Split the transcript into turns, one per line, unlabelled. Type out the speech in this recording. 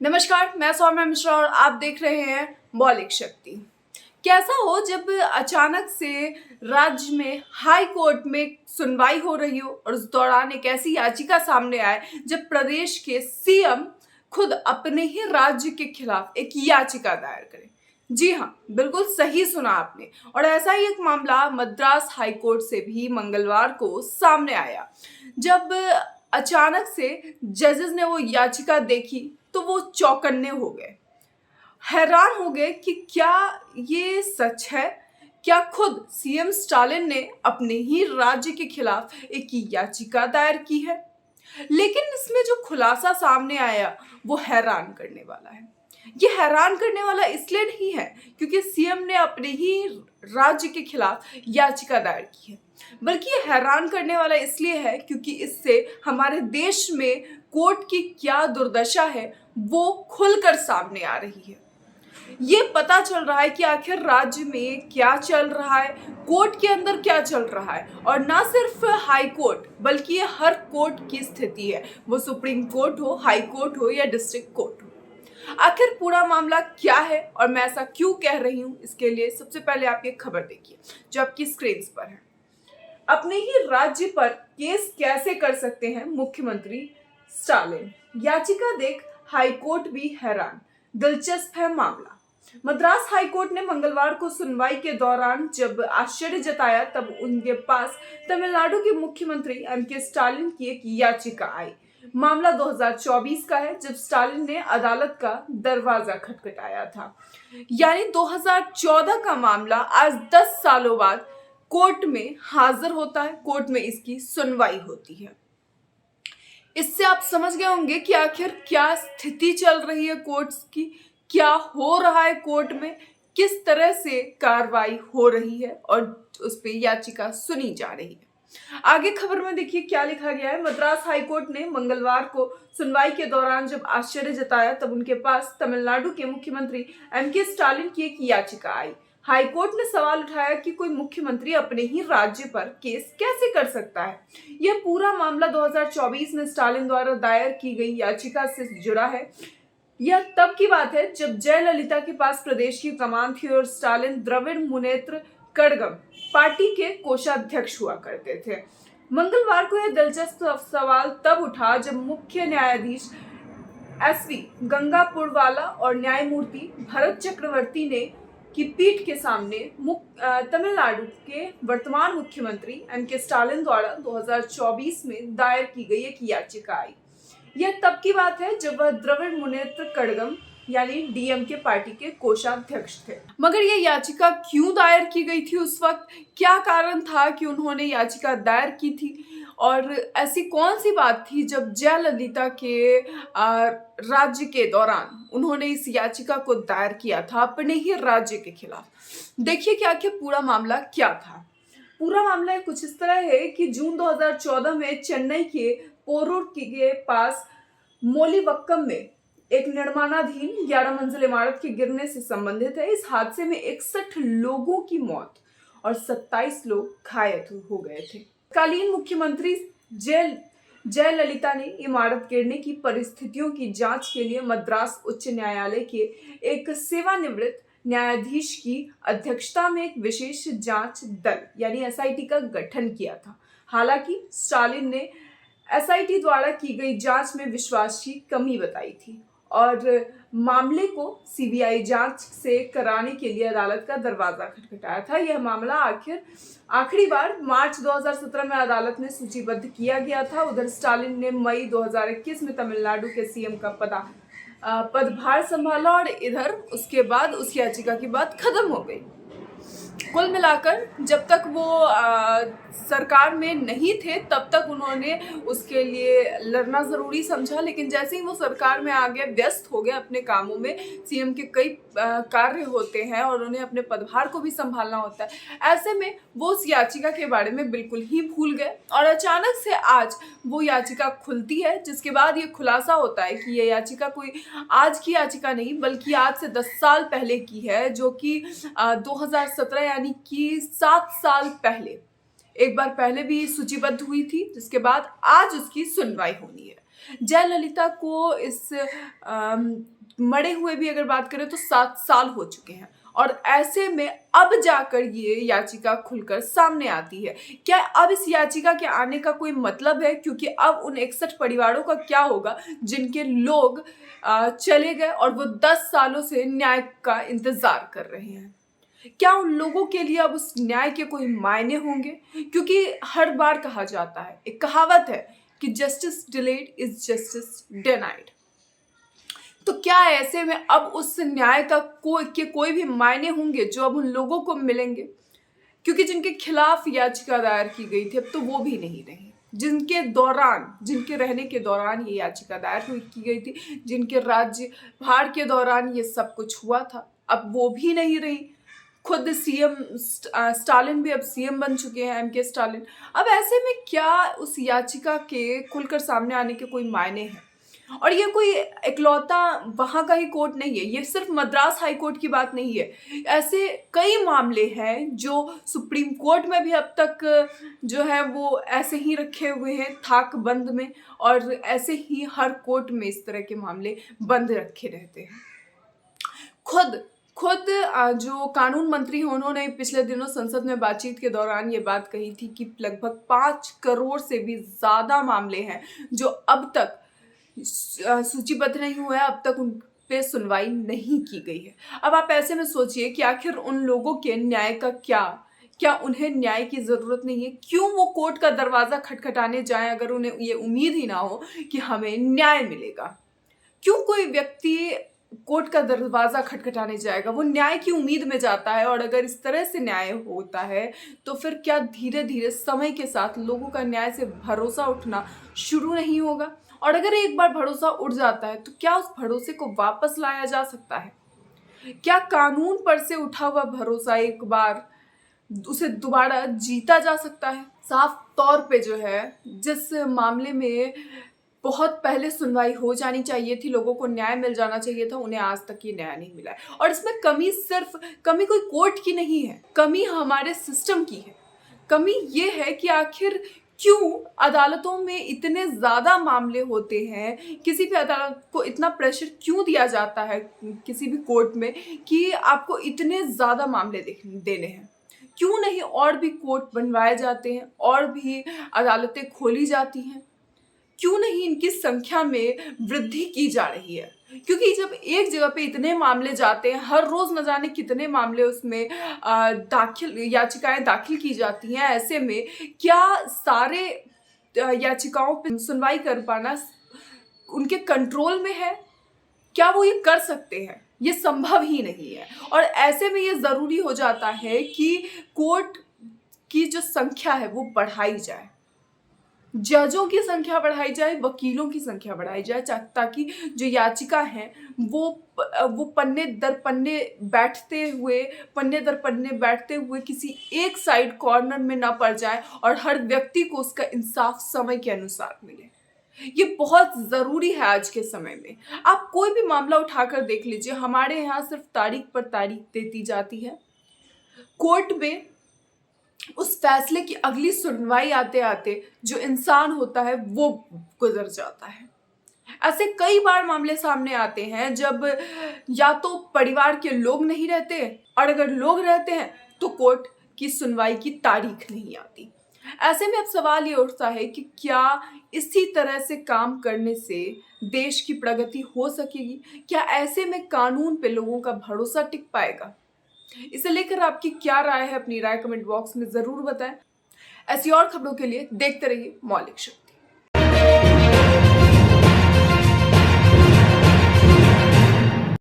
नमस्कार, मैं सौम्या मिश्रा और आप देख रहे हैं मौलिक शक्ति। कैसा हो जब अचानक से राज्य में हाई कोर्ट में सुनवाई हो रही हो और उस दौरान एक ऐसी याचिका सामने आए जब प्रदेश के सीएम खुद अपने ही राज्य के खिलाफ एक याचिका दायर करें। जी हाँ, बिल्कुल सही सुना आपने। और ऐसा ही एक मामला मद्रास हाई कोर्ट से भी मंगलवार को सामने आया, जब अचानक से जजेस ने वो याचिका देखी तो वो चौकन्ने हो गए, हैरान हो गए कि क्या ये सच है। क्या खुद सीएम स्टालिन ने अपने ही राज्य के खिलाफ एक याचिका दायर की है। लेकिन इसमें जो खुलासा सामने आया वो हैरान करने वाला है। ये हैरान करने वाला इसलिए नहीं है क्योंकि सीएम ने अपने ही राज्य के खिलाफ याचिका दायर की है, बल्कि ये हैरान करने वाला इसलिए है क्योंकि इससे हमारे देश में कोर्ट की क्या दुर्दशा है वो खुलकर सामने आ रही है। ये पता चल रहा है कि आखिर राज्य में क्या चल रहा है, कोर्ट के अंदर क्या चल रहा है। और ना सिर्फ हाई कोर्ट बल्कि ये हर कोर्ट की स्थिति है, वो सुप्रीम कोर्ट हो, हाई कोर्ट हो या डिस्ट्रिक्ट कोर्ट हो। आखिर पूरा मामला क्या है और मैं ऐसा क्यों कह रही हूँ, इसके लिए सबसे पहले आप ये खबर देखिए जो आपकी स्क्रीन पर है। अपने ही राज्य पर केस कैसे कर सकते हैं मुख्यमंत्री स्टालिन, याचिका देख हाईकोर्ट भी हैरान। दिलचस्प है मामला। मद्रास हाईकोर्ट ने मंगलवार को सुनवाई के दौरान जब आश्चर्य जताया तब उनके पास तमिलनाडु के मुख्यमंत्री एम.के. स्टालिन की एक याचिका आई। मामला 2024 का है, जब स्टालिन ने अदालत का दरवाजा खटखटाया था। यानी 2014 का मामला आज 10 सालों बाद कोर्ट में हाजिर होता है, कोर्ट में इसकी सुनवाई होती है। इससे आप समझ गए होंगे कि आखिर क्या स्थिति चल रही है कोर्ट्स की, क्या हो रहा है कोर्ट में, किस तरह से कार्रवाई हो रही है और उस पर याचिका सुनी जा रही है। आगे खबर में देखिए क्या लिखा गया है। मद्रास हाईकोर्ट ने मंगलवार को सुनवाई के दौरान जब आश्चर्य जताया तब उनके पास तमिलनाडु के मुख्यमंत्री एम.के. स्टालिन की एक याचिका आई। हाईकोर्ट ने सवाल उठाया कि कोई मुख्यमंत्री अपने ही राज्य पर केस कैसे कर सकता है। यह पूरा मामला 2024 में स्टालिन द्वारा दायर की गई याचिका से जुड़ा है। यह तब की बात है जब जयललिता के पास प्रदेश की कमान थी और स्टालिन द्रविड़ मुनेत्र कड़गम पार्टी के कोषाध्यक्ष हुआ करते थे। मंगलवार को यह दिलचस्प सवाल तब उठा जब मुख्य न्यायाधीश एस.वी. गंगापुरवाला और न्यायमूर्ति भरत चक्रवर्ती ने की पीठ के सामने तमिलनाडु के वर्तमान मुख्यमंत्री एम.के. स्टालिन द्वारा 2024 में दायर की गई एक याचिका आई। यह तब की बात है जब वह द्रविड़ मुनेत्र कड़गम यानी डीएमके पार्टी के कोषाध्यक्ष थे। मगर यह याचिका क्यों दायर की गई थी उस वक्त, क्या कारण था कि उन्होंने याचिका दायर की थी और ऐसी कौन सी बात थी जब जयललिता के राज्य के दौरान उन्होंने इस याचिका को दायर किया था अपने ही राज्य के खिलाफ। देखिए कि आखिर पूरा मामला क्या था। पूरा मामला कुछ इस तरह है कि जून 2014 में चेन्नई के पोरूर के पास मोलीवक्कम में एक निर्माणाधीन 11 मंजिल इमारत के गिरने से संबंधित है। इस हादसे में 61 लोगों की मौत और 27 लोग घायल हो गए थे। तत्कालीन मुख्यमंत्री जयललिता ने इमारत गिरने की परिस्थितियों की जांच के लिए मद्रास उच्च न्यायालय के एक सेवानिवृत्त न्यायाधीश की अध्यक्षता में एक विशेष जांच दल यानी एसआईटी का गठन किया था। हालांकि स्टालिन ने एसआईटी द्वारा की गई जांच में विश्वास की कमी बताई थी और मामले को सीबीआई जांच से कराने के लिए अदालत का दरवाजा खटखटाया था। यह मामला आखिरी बार मार्च 2017 में अदालत में सूचीबद्ध किया गया था। उधर स्टालिन ने मई 2021 में तमिलनाडु के सीएम का पदभार संभाला और इधर उसके बाद उस याचिका की बात खत्म हो गई। कुल मिलाकर जब तक वो सरकार में नहीं थे तब तक उन्होंने उसके लिए लड़ना जरूरी समझा, लेकिन जैसे ही वो सरकार में आ गए, व्यस्त हो गए अपने कामों में, सीएम के कई कार्य होते हैं और उन्हें अपने पदभार को भी संभालना होता है, ऐसे में वो उस याचिका के बारे में बिल्कुल ही भूल गए और अचानक से आज वो याचिका खुलती है, जिसके बाद ये खुलासा होता है कि ये याचिका कोई आज की याचिका नहीं बल्कि आज से 10 साल पहले की है, जो कि 2017 यानी कि 7 साल पहले एक बार पहले भी सूचीबद्ध हुई थी, जिसके बाद आज उसकी सुनवाई होनी है। जयललिता को इस मरे हुए भी अगर बात करें तो 7 साल हो चुके हैं और ऐसे में अब जाकर ये याचिका खुलकर सामने आती है। क्या अब इस याचिका के आने का कोई मतलब है? क्योंकि अब उन 61 परिवारों का क्या होगा जिनके लोग चले गए और वो 10 सालों से न्याय का इंतजार कर रहे हैं। क्या उन लोगों के लिए अब उस न्याय के कोई मायने होंगे? क्योंकि हर बार कहा जाता है, एक कहावत है कि justice delayed is justice denied. तो क्या ऐसे में अब उस न्याय का कोई भी मायने होंगे जो अब उन लोगों को मिलेंगे? क्योंकि जिनके खिलाफ याचिका दायर की गई थी अब तो वो भी नहीं रही। जिनके रहने के दौरान ये याचिका दायर की गई थी, जिनके राज्यभार के दौरान ये सब कुछ हुआ था, अब वो भी नहीं रही। खुद सीएम स्टालिन भी अब सीएम बन चुके हैं, एमके स्टालिन। अब ऐसे में क्या उस याचिका के खुलकर सामने आने के कोई मायने हैं? और ये कोई इकलौता वहाँ का ही कोर्ट नहीं है, ये सिर्फ मद्रास हाई कोर्ट की बात नहीं है। ऐसे कई मामले हैं जो सुप्रीम कोर्ट में भी अब तक जो है वो ऐसे ही रखे हुए हैं थाक बंद में, और ऐसे ही हर कोर्ट में इस तरह के मामले बंद रखे रहते हैं। खुद जो कानून मंत्री हैं उन्होंने पिछले दिनों संसद में बातचीत के दौरान ये बात कही थी कि लगभग 5 करोड़ से भी ज़्यादा मामले हैं जो अब तक सूचीबद्ध नहीं हुआ है, अब तक उन पे सुनवाई नहीं की गई है। अब आप ऐसे में सोचिए कि आखिर उन लोगों के न्याय का क्या उन्हें न्याय की ज़रूरत नहीं है? क्यों वो कोर्ट का दरवाज़ा खटखटाने जाएं अगर उन्हें ये उम्मीद ही ना हो कि हमें न्याय मिलेगा? क्यों कोई व्यक्ति कोर्ट का दरवाज़ा खटखटाने जाएगा? वो न्याय की उम्मीद में जाता है, और अगर इस तरह से न्याय होता है तो फिर क्या धीरे धीरे समय के साथ लोगों का न्याय से भरोसा उठना शुरू नहीं होगा? और अगर एक बार भरोसा उठ जाता है तो क्या उस भरोसे को वापस लाया जा सकता है? क्या कानून पर से उठा हुआ भरोसा एक बार उसे दोबारा जीता जा सकता है? साफ तौर पे जो है जिस मामले में बहुत पहले सुनवाई हो जानी चाहिए थी, लोगों को न्याय मिल जाना चाहिए था, उन्हें आज तक ये न्याय नहीं मिला है। और इसमें कमी कोई कोर्ट की नहीं है, कमी हमारे सिस्टम की है। कमी ये है कि आखिर क्यों अदालतों में इतने ज़्यादा मामले होते हैं, किसी भी अदालत को इतना प्रेशर क्यों दिया जाता है किसी भी कोर्ट में कि आपको इतने ज़्यादा मामले देने हैं? क्यों नहीं और भी कोर्ट बनवाए जाते हैं, और भी अदालतें खोली जाती हैं? क्यों नहीं इनकी संख्या में वृद्धि की जा रही है? क्योंकि जब एक जगह पे इतने मामले जाते हैं, हर रोज न जाने कितने मामले उसमें याचिकाएं दाखिल की जाती हैं, ऐसे में क्या सारे याचिकाओं पर सुनवाई कर पाना उनके कंट्रोल में है? क्या वो ये कर सकते हैं? ये संभव ही नहीं है। और ऐसे में ये ज़रूरी हो जाता है कि कोर्ट की जो संख्या है वो बढ़ाई जाए, जजों की संख्या बढ़ाई जाए, वकीलों की संख्या बढ़ाई जाए, ताकि जो याचिका है वो पन्ने दर पन्ने बैठते हुए किसी एक साइड कॉर्नर में ना पड़ जाए और हर व्यक्ति को उसका इंसाफ समय के अनुसार मिले। ये बहुत ज़रूरी है आज के समय में। आप कोई भी मामला उठाकर देख लीजिए, हमारे यहाँ सिर्फ तारीख पर तारीख देती जाती है। कोर्ट में उस फैसले की अगली सुनवाई आते आते जो इंसान होता है वो गुजर जाता है। ऐसे कई बार मामले सामने आते हैं जब या तो परिवार के लोग नहीं रहते, और अगर लोग रहते हैं तो कोर्ट की सुनवाई की तारीख नहीं आती। ऐसे में अब सवाल ये उठता है कि क्या इसी तरह से काम करने से देश की प्रगति हो सकेगी? क्या ऐसे में कानून पे लोगों का भरोसा टिक पाएगा? इसे लेकर आपकी क्या राय है? अपनी राय कमेंट बॉक्स में ज़रूर बताएं। ऐसी और खबरों के लिए देखते रहिए मौलिक शक्ति।